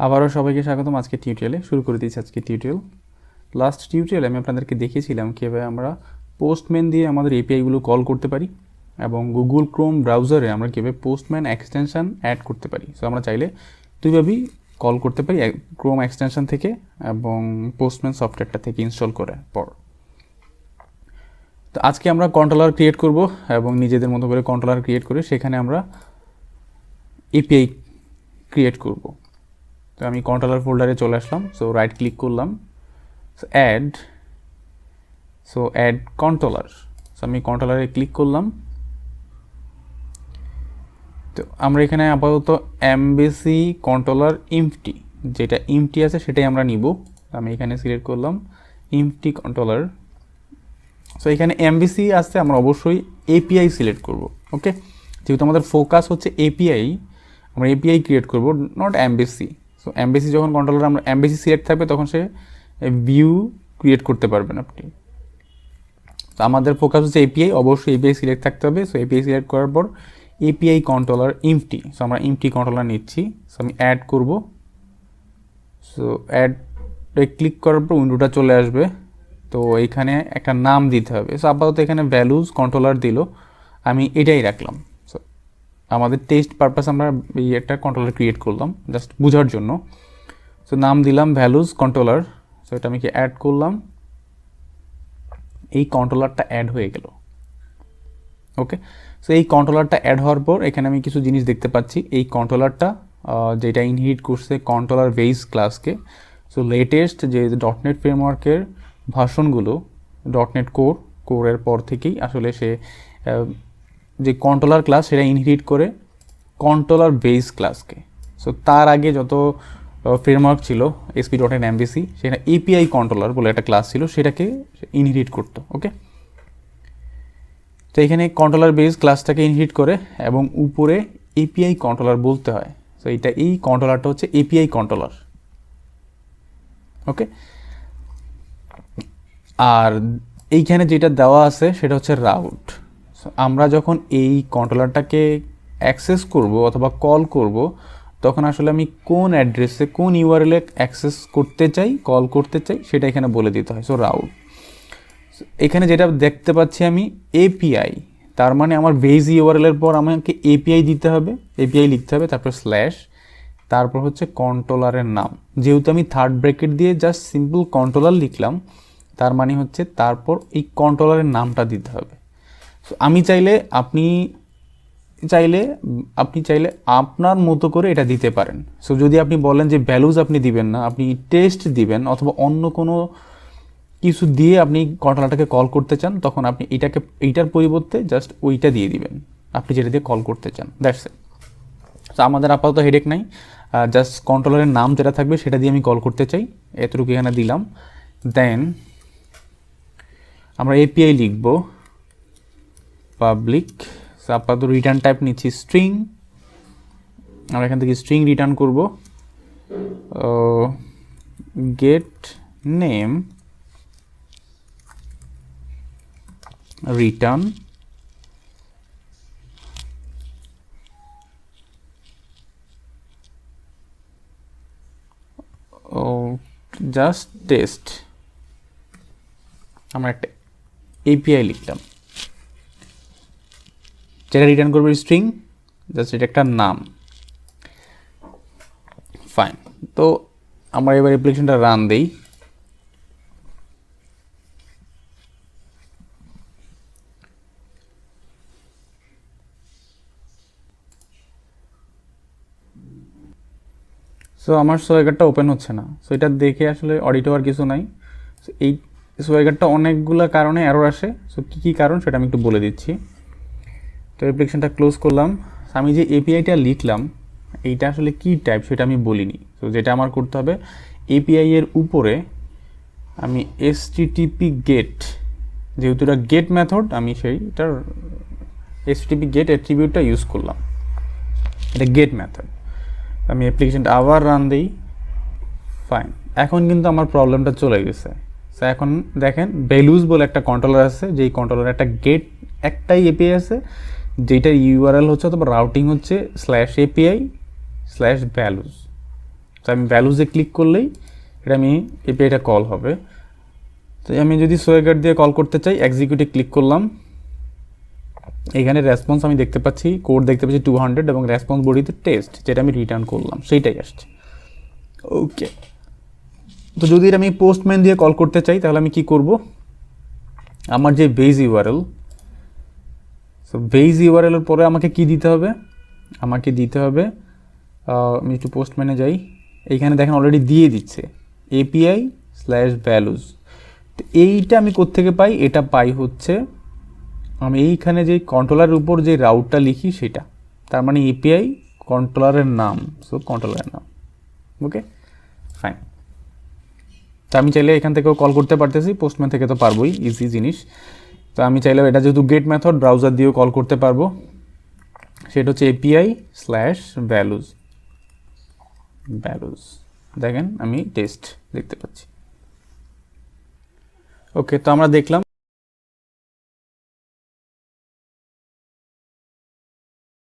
আবারও সবাইকে স্বাগতম। আজকে টিউটোরিয়ালে শুরু করে দিয়েছি। আজকে টিউটোরিয়াল লাস্ট টিউটোরিয়ালে আমি আপনাদেরকে দেখিয়েছিলাম কীভাবে আমরা পোস্টম্যান দিয়ে আমাদের এপিআইগুলো কল করতে পারি এবং গুগল ক্রোম ব্রাউজারে আমরা কীভাবে পোস্টম্যান এক্সটেনশান অ্যাড করতে পারি। সো আমরা চাইলে দুইভাবেই কল করতে পারি, ক্রোম এক্সটেনশান থেকে এবং পোস্টম্যান সফটওয়্যারটা থেকে ইনস্টল করার পর। তো আজকে আমরা কন্ট্রোলার ক্রিয়েট করব এবং নিজেদের মতো করে কন্ট্রোলার ক্রিয়েট করে সেখানে আমরা এপিআই ক্রিয়েট করব। তো আমি কন্ট্রোলার ফোল্ডারে চলে আসলাম। সো রাইট ক্লিক করলাম, অ্যাড কন্ট্রোলার। সো আমি কন্ট্রোলারে ক্লিক করলাম। তো আমরা এখানে আপাতত এমবিসি কন্ট্রোলার ইমটি, যেটা ইমটি আছে সেটাই আমরা নিব। আমি এখানে সিলেক্ট করলাম ইমটি কন্ট্রোলার। সো এখানে এমবিসি আসছে, আমরা অবশ্যই এপিআই সিলেক্ট করব। ওকে, যেহেতু আমাদের ফোকাস হচ্ছে এপিআই, আমরা এপিআই ক্রিয়েট করব, নট এমবিসি। সো এমবিসি যখন কন্ট্রোলার আমরা এমবিসি সিলেক্ট থাকবে তখন সে ভিউ ক্রিয়েট করতে পারবেন আপনি। তো আমাদের ফোকাস হচ্ছে এপিআই, অবশ্যই এপিআই সিলেক্ট থাকতে হবে। সো এপিআই সিলেক্ট করার পর এপিআই কন্ট্রোলার ইমটি। সো আমরা ইমটি কন্ট্রোলার নিচ্ছি। সো আমি অ্যাড করব। সো অ্যাডে ক্লিক করার পর উইন্ডোটা চলে আসবে। তো এইখানে একটা নাম দিতে হবে। সো আপাতত এখানে ভ্যালুজ কন্ট্রোলার দিল, আমি এটাই রাখলাম। সো আমাদের টেস্ট পারপাস আমরা এই একটা কন্ট্রোলার ক্রিয়েট করলাম জাস্ট বোঝার জন্য। সো নাম দিলাম ভ্যালুজ কন্ট্রোলার। সো এটা আমি কি অ্যাড করলাম, এই কন্ট্রোলারটা অ্যাড হয়ে গেল। ওকে, সো এই কন্ট্রোলারটা অ্যাড হওয়ার পর এখানে আমি কিছু জিনিস দেখতে পাচ্ছি। এই কন্ট্রোলারটা যেটা ইনহেরিট করছে কন্ট্রোলার বেস ক্লাসকে। সো লেটেস্ট যে ডটনেট ফ্রেমওয়ার্কের ভার্সনগুলো, ডটনেট কোরের পর থেকেই আসলে সে যে কন্ট্রোলার ক্লাস সেটা ইনহেরিট করে কন্ট্রোলার বেস ক্লাসকে। সো তার আগে যত ফ্রেমওয়ার্ক ছিল ASP.NET MVC, সেটা এপিআই কন্ট্রোলার বলে একটা ক্লাস ছিল, সেটাকে ইনহেরিট করতো। ওকে, তো এখানে কন্ট্রোলার বেস ক্লাসটাকে ইনহেরিট করে এবং উপরে এপিআই কন্ট্রোলার বলতে হয়। সো এই কন্ট্রোলারটা হচ্ছে এপিআই কন্ট্রোলার। ওকে, আর এইখানে যেটা দেওয়া আছে সেটা হচ্ছে রাউট। সো আমরা যখন এই কন্ট্রোলারটাকে অ্যাক্সেস করব অথবা কল করব, তখন আসলে আমি কোন অ্যাড্রেসে কোন ইউআরএলে অ্যাক্সেস করতে চাই, কল করতে চাই, সেটা এখানে বলে দিতে হয়। সো রাউট, এখানে যেটা দেখতে পাচ্ছি আমি এপিআই, তার মানে আমার বেস ইউআরএলের পর আমাকে এপিআই দিতে হবে, এপিআই লিখতে হবে, তারপর স্ল্যাশ, তারপর হচ্ছে কন্ট্রোলারের নাম। যেহেতু আমি থার্ড ব্র্যাকেট দিয়ে জাস্ট সিম্পল কন্ট্রোলার লিখলাম, তার মানে হচ্ছে তারপর এই কন্ট্রোলারের নামটা দিতে হবে। সো আমি চাইলে আপনি চাইলে আপনার মতো করে এটা দিতে পারেন। সো যদি আপনি বলেন যে ভ্যালুজ আপনি দিবেন না, আপনি টেস্ট দিবেন অথবা অন্য কোনো কিছু দিয়ে আপনি কন্ট্রোলারটাকে কল করতে চান, তখন আপনি এইটার পরিবর্তে জাস্ট ওইটা দিয়ে দিবেন আপনি যেটা দিয়ে কল করতে চান। That's it. সো আমাদের আপাতত হেডেক নাই, জাস্ট কন্ট্রোলারের নাম যেটা থাকবে সেটা দিয়ে আমি কল করতে চাই, এতটুকু এখানে দিলাম। দেন আমরা এপিআই লিখব পাবলিক। সো আপাতত রিটার্ন টাইপ নিচ্ছি স্ট্রিং। আমরা এখান থেকে স্ট্রিং রিটার্ন করব, get name return just test. আমরা একটা এপিআই লিখলাম যেটা রিটার্ন করবে স্ট্রিং, জাস্ট এটা একটা নাম। ফাইন, তো আমরা এবার অ্যাপ্লিকেশনটা রান দেই। সো আমার সোয়েগারটা ওপেন হচ্ছে না। সো এটা দেখে আসলে অডিট হওয়ার কিছু নাই। সো এই সোয়েগারটা অনেকগুলো কারণে এরর আসে। সো কী কারণ সেটা আমি একটু বলে দিচ্ছি। তো অ্যাপ্লিকেশনটা ক্লোজ করলাম। আমি যে এপিআইটা লিখলাম এইটা আসলে কি টাইপ সেটা আমি বলিনি। তো যেটা আমার করতে হবে, এপিআই এর উপরে আমি HTTP গেট, যেহেতু এটা গেট মেথড, আমি সেইটার HTTP গেট অ্যাট্রিবিউটটা ইউজ করলাম, এটা গেট মেথড। আমি অ্যাপ্লিকেশনটা আবার রান দিই। ফাইন, এখন কিন্তু আমার প্রবলেমটা চলে গেছে। সো এখন দেখেন ভ্যালুজ বলে একটা কন্ট্রোলার আছে, যেই কন্ট্রোলার একটা গেট একটাই এপিআই আছে, যেটার ইউআরএল হচ্ছে অথবা রাউটিং হচ্ছে /API/values। তো আমি ভ্যালুজে ক্লিক করলেই এটা আমি এপিআইটা কল হবে। তো আমি যদি সোয়েগার্ড দিয়ে কল করতে চাই, এক্সিকিউটে ক্লিক করলাম, এখানে রেসপন্স আমি দেখতে পাচ্ছি, কোড দেখতে পাচ্ছি 200 এবং রেসপন্স বডিতে টেস্ট, যেটা আমি রিটার্ন করলাম সেইটাই আসছে। ওকে, তো যদি এটা আমি পোস্টম্যান দিয়ে কল করতে চাই তাহলে আমি কি করব, আমার যে বেজ ইউআরএল, সো বেজ ইউআরএলের পরে আমাকে কি দিতে হবে, আমাকে দিতে হবে, আমি একটু পোস্টম্যানে যাই, এইখানে দেখেন অলরেডি দিয়ে দিচ্ছে API/values। তো এইটা আমি কোত্থেকে পাই, এটা পাই হচ্ছে আমি এইখানে যে কন্ট্রোলারের উপর যে রাউটটা লিখি সেটা, তার মানে এপিআই কন্ট্রোলারের নাম, সো কন্ট্রোলারের নাম। ওকে ফাইন, তো আমি চাইলে এখান থেকেও কল করতে পারতেছি, পোস্টম্যান থেকে তো পারবোই, ইজি জিনিস। তো আমি চাইলে এটা যেহেতু গেট মেথড, ব্রাউজার দিয়েও কল করতে পারবো, সেটা হচ্ছে API/values। দেখেন আমি টেস্ট দেখতে পাচ্ছি। ওকে, তো আমরা দেখলাম